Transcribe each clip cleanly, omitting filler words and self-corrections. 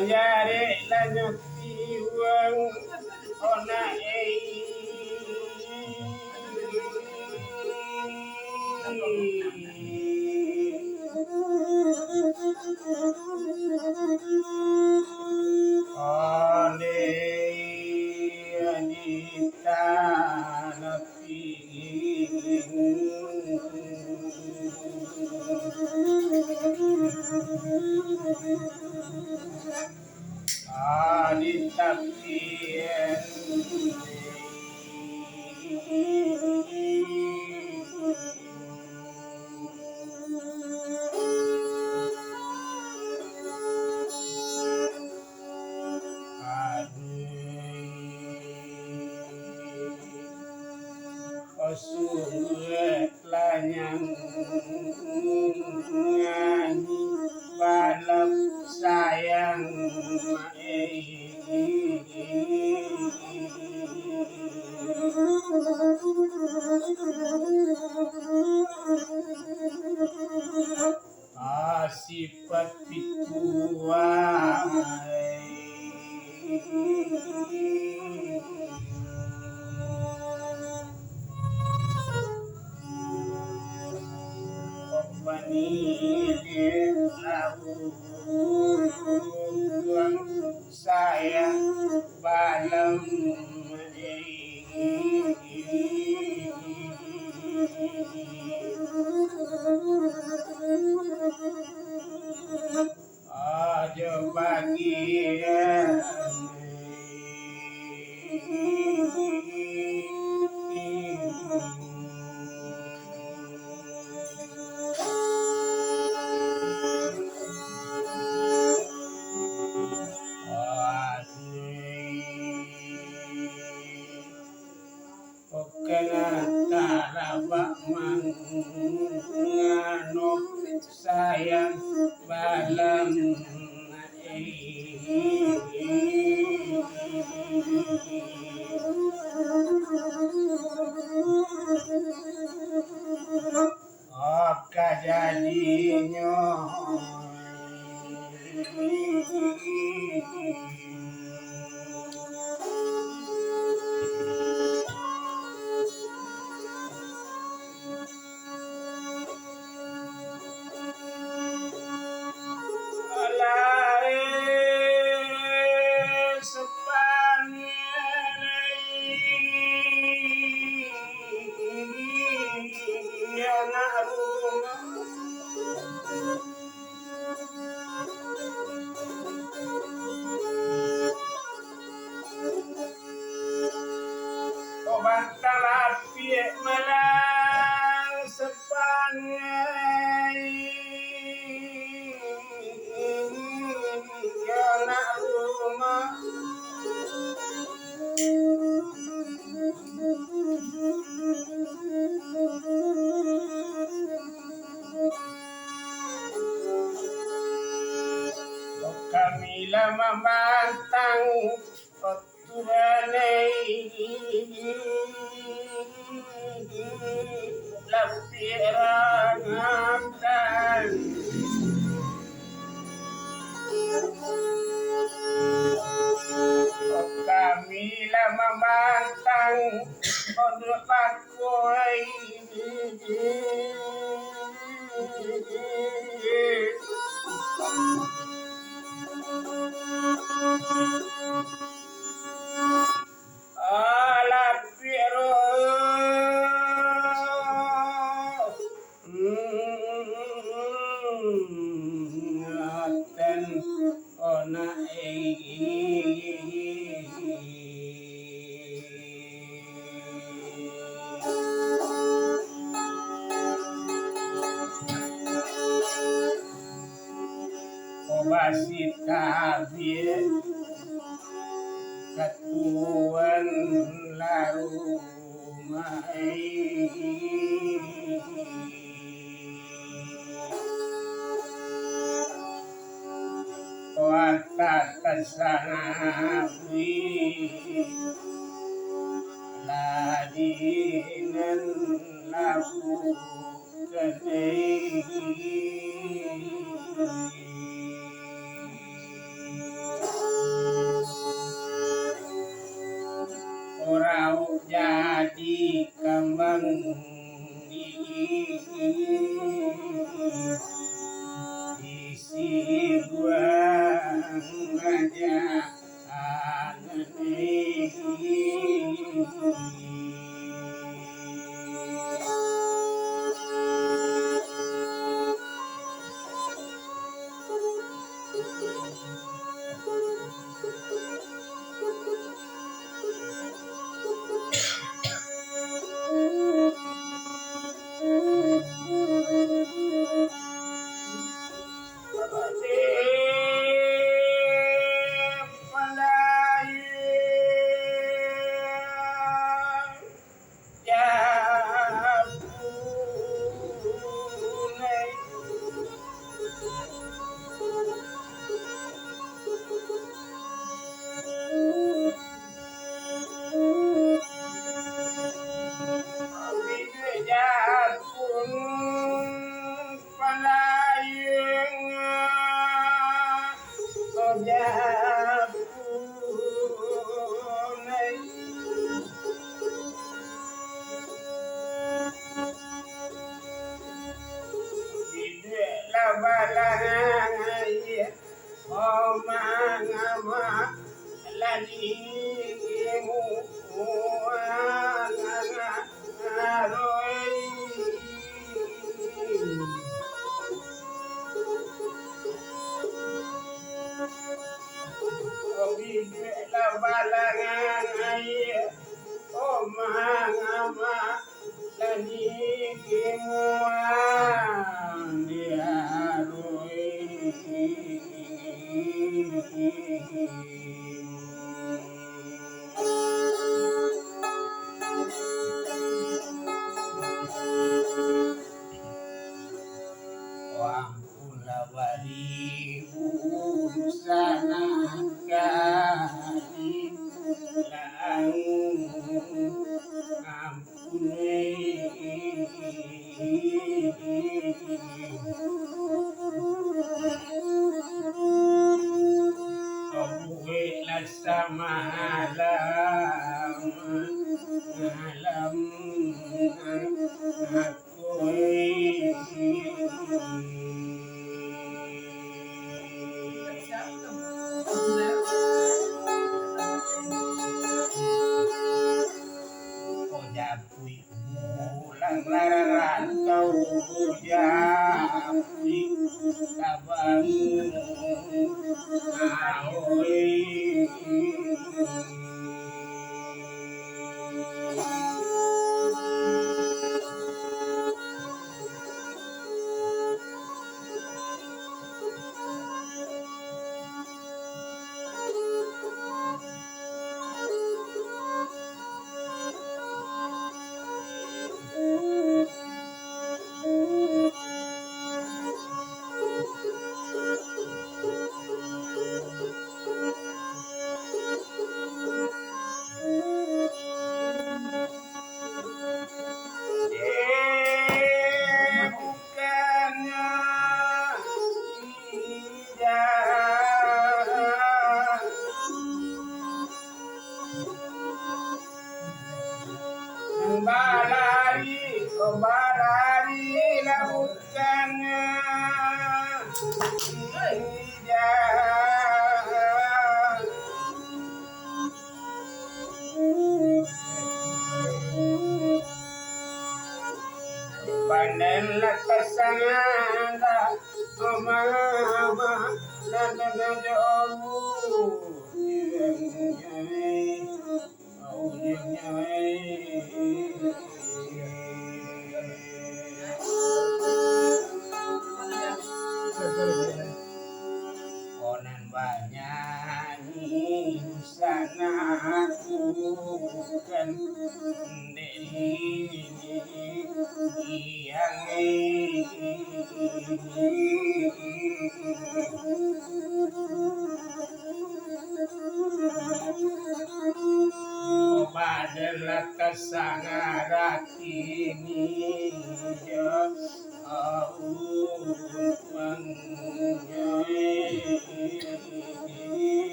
Ayare lanyutiwang ona Ole Anita Napi Aditapien Osuwe lanyang nyanyi balap sayang sifat pituai sayang balam aja bagian Talabak mangano sayang balang Oka jadinya Bantang api malang sepangai anak rumah kami lama bantang Lapirangan kami lama bantang untuk pakai Obasita biar ketuan larumai Wata tasanawi ladinan labu kedai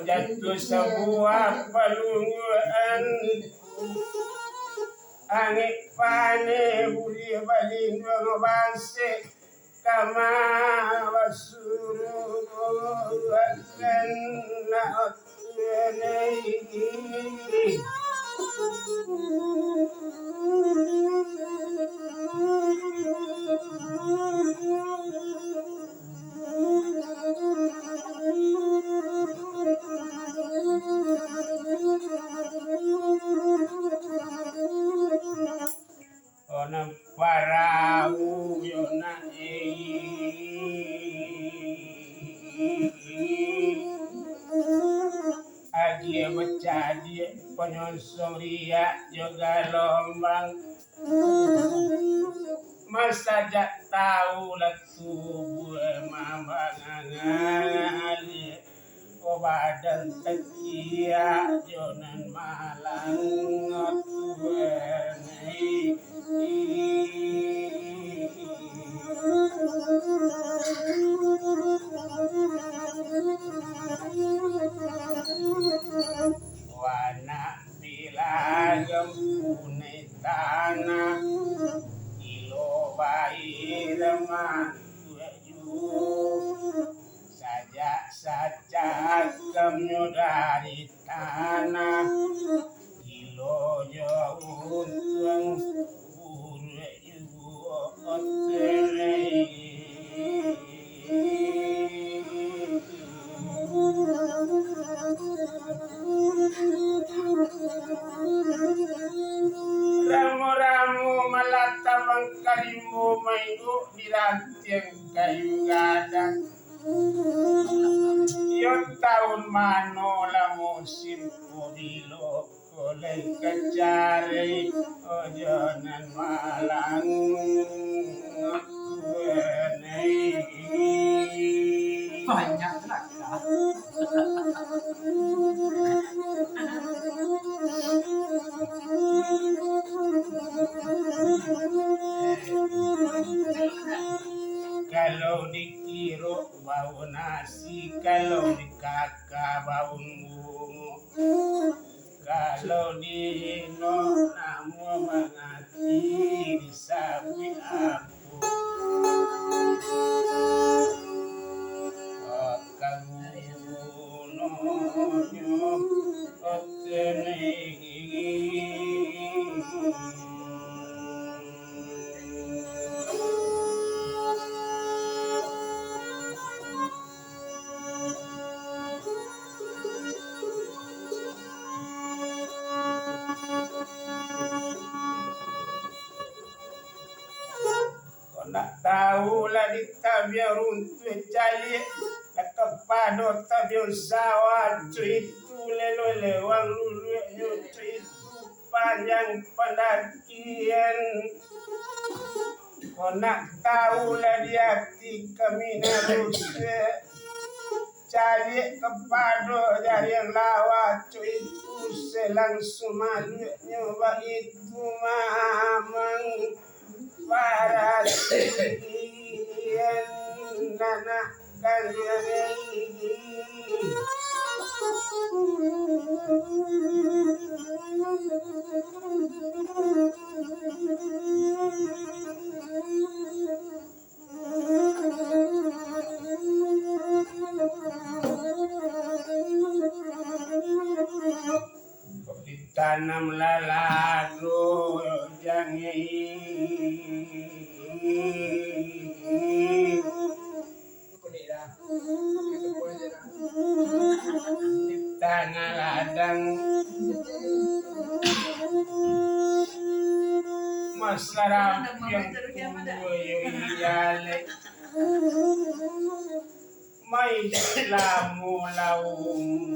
Jatuh sebuah pelunguan angin pane budi baling ngobase kama wasuru akan Ona parau yona Adia becadi penyosong ria juga lombang masa jak tahu lah tubuh mamangali obadan tekia jonan malang tuenai wana bilagam punai tanah ilo bayi lemah tuju saja kamu dari tanah ilo jauh untung ure ibu otelei ramu-ramu malatabang kalimu mayu dirantiang kayu gadang yon tahun manola musim pudilo kolay kacari ojonan malang tuenay banyak lah. Kalau dikiro bau nasi, kalau dikaka bau bungu, kalau dino namu mengati disawi aku. Kagunonyo otenegi. Nak tahu lah ditabia runtuh cali kepado tabia sawah itu lelo lewang lulu itu panjang pendakian kau nak tahu lah dia kami harus cari kepado dari yang lawa itu selangsung malu nyoba itu mamang para sekian nana kalian tanam lalago jangan tangan ladang masyarakat yang tuyale mai lamu laung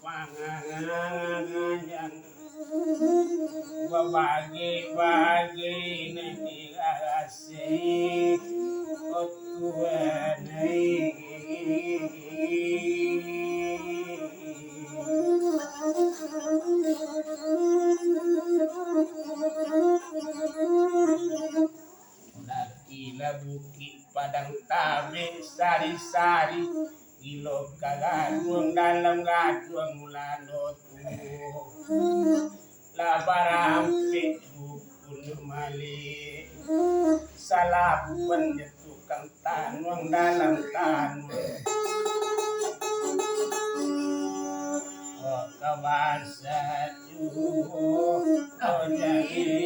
pangangan babagi-bagi nanti asik otuanai Kila bukit padang tabe sari-sari ilo kagaduang dalam gaduang mulano tu labarampe bukul mali salapan tukang tanuang dalam tanuang asatu ojai